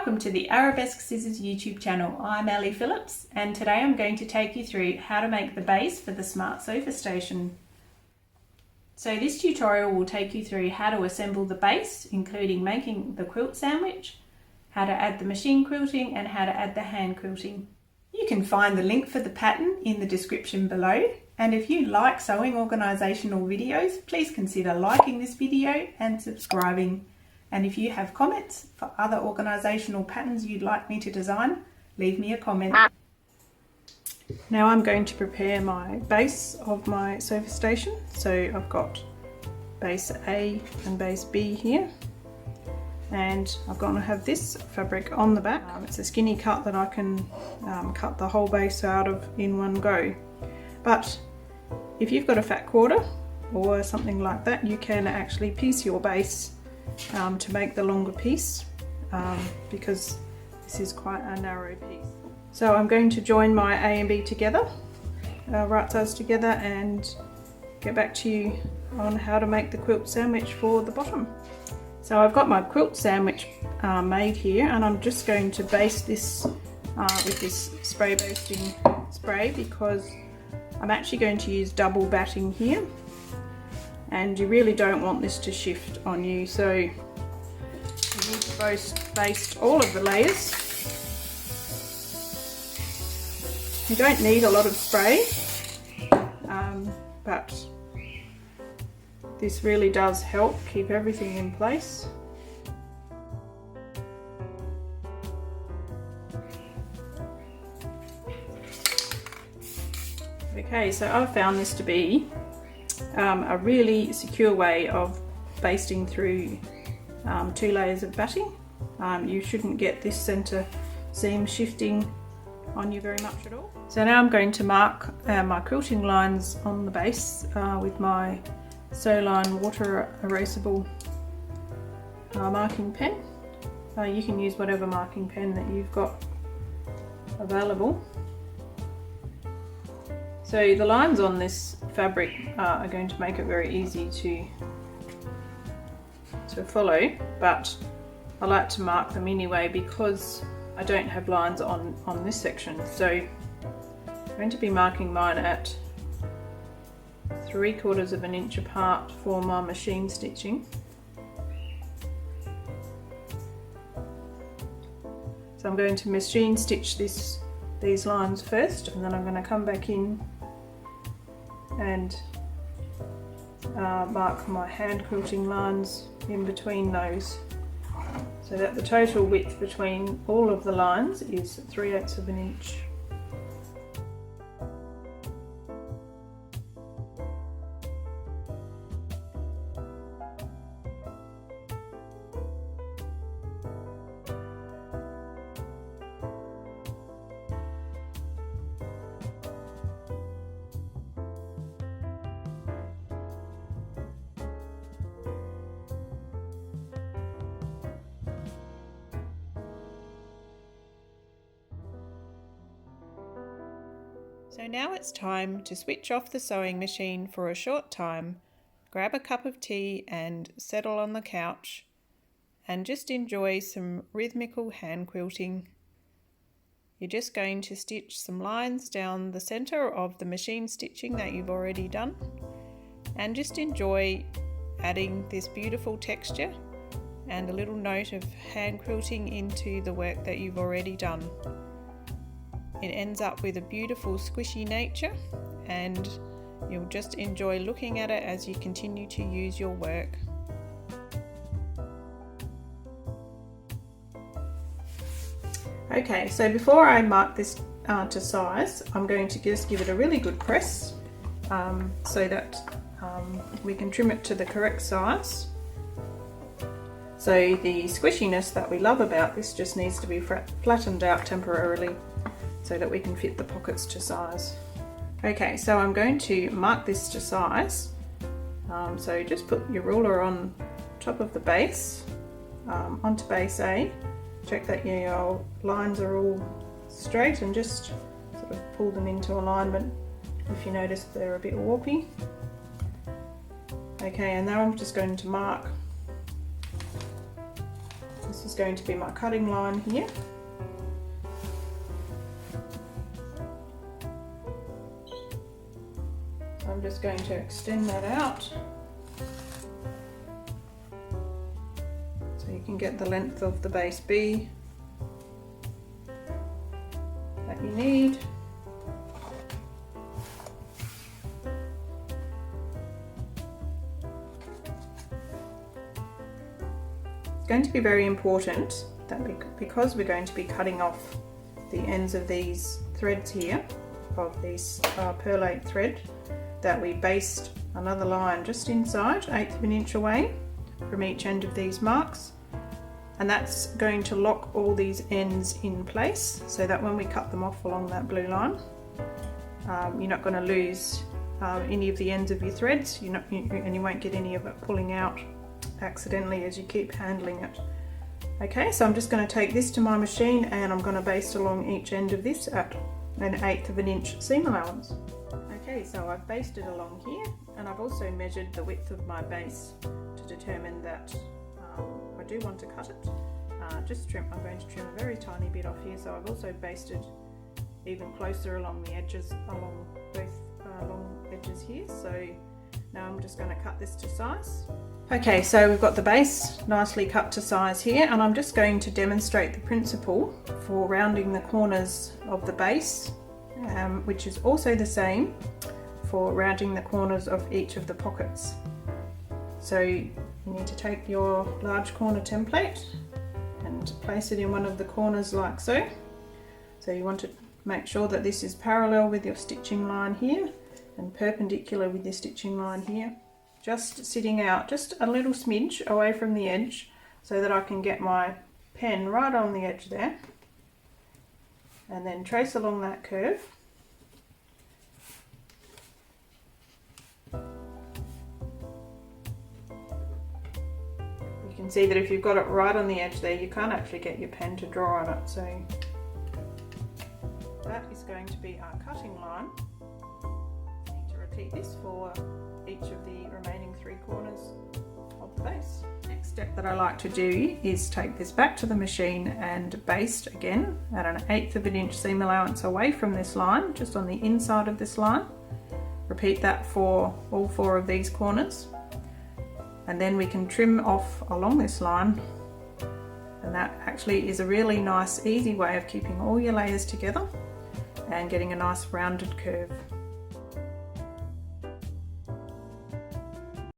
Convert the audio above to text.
welcome to the Arabesque Scissors YouTube channel. I'm Ellie Phillips and today I'm going to take you through how to make the base for the Smart Sofa Station. So this tutorial will take you through how to assemble the base, including making the quilt sandwich, how to add the machine quilting and how to add the hand quilting. You can find the link for the pattern in the description below, and if you like sewing organisational videos, please consider liking this video and subscribing. And if you have comments for other organisational patterns you'd like me to design, leave me a comment. Now I'm going to prepare my base of my sofa station. So I've got base A and base B here. And I'm going to have this fabric on the back. It's a skinny cut that I can cut the whole base out of in one go. But if you've got a fat quarter or something like that, you can actually piece your base to make the longer piece because this is quite a narrow piece. So I'm going to join my A and B together, right sides together, and get back to you on how to make the quilt sandwich for the bottom. So I've got my quilt sandwich made here, and I'm just going to baste this with this spray basting spray because I'm actually going to use double batting here. And you really don't want this to shift on you, so you need to baste all of the layers. You don't need a lot of spray, but this really does help keep everything in place. Okay, so I've found this to be a really secure way of basting through 2 layers of batting. You shouldn't get this center seam shifting on you very much at all. So now I'm going to mark my quilting lines on the base with my Soline water erasable marking pen. You can use whatever marking pen that you've got available. So the lines on this fabric are going to make it very easy to follow, but I like to mark them anyway because I don't have lines on this section. So I'm going to be marking mine at 3/4 of an inch apart for my machine stitching. So I'm going to machine stitch these lines first, and then I'm going to come back in and mark my hand quilting lines in between those, so that the total width between all of the lines is 3/8 of an inch. So now it's time to switch off the sewing machine for a short time, grab a cup of tea and settle on the couch and just enjoy some rhythmical hand quilting. You're just going to stitch some lines down the center of the machine stitching that you've already done, and just enjoy adding this beautiful texture and a little note of hand quilting into the work that you've already done. It ends up with a beautiful squishy nature, and you'll just enjoy looking at it as you continue to use your work. Okay, so before I mark this to size, I'm going to just give it a really good press so that we can trim it to the correct size. So the squishiness that we love about this just needs to be flattened out temporarily, so that we can fit the pockets to size. Okay, so I'm going to mark this to size. So just put your ruler on top of the base, onto base A. Check that your lines are all straight and just sort of pull them into alignment if you notice they're a bit warpy. Okay, and now I'm just going to mark. This is going to be my cutting line here. So I'm just going to extend that out so you can get the length of the base B that you need. It's going to be very important that because we're going to be cutting off the ends of these threads here, of this perlate thread, that we baste another line just inside, 1/8 of an inch away from each end of these marks, and that's going to lock all these ends in place so that when we cut them off along that blue line, you're not going to lose any of the ends of your threads, and you won't get any of it pulling out accidentally as you keep handling it. Okay, so I'm just going to take this to my machine and I'm going to baste along each end of this at an 1/8 of an inch seam allowance. Okay, so I've basted along here, and I've also measured the width of my base to determine that I do want to cut it. I'm going to trim a very tiny bit off here, so I've also basted even closer along the edges, along both long edges here. So now I'm just going to cut this to size. Okay, so we've got the base nicely cut to size here, and I'm just going to demonstrate the principle for rounding the corners of the base, which is also the same for rounding the corners of each of the pockets. So you need to take your large corner template and place it in one of the corners like so. So you want to make sure that this is parallel with your stitching line here and perpendicular with your stitching line here. Just sitting out just a little smidge away from the edge so that I can get my pen right on the edge there, and then trace along that curve. You can see that if you've got it right on the edge there, you can't actually get your pen to draw on it, so that is going to be our cutting line. I need to repeat this for each of the remaining 3 corners of the base. Next step that I like to do is take this back to the machine and baste again at an 1/8 of an inch seam allowance away from this line, just on the inside of this line. Repeat that for all 4 of these corners, and then we can trim off along this line, and that actually is a really nice easy way of keeping all your layers together and getting a nice rounded curve.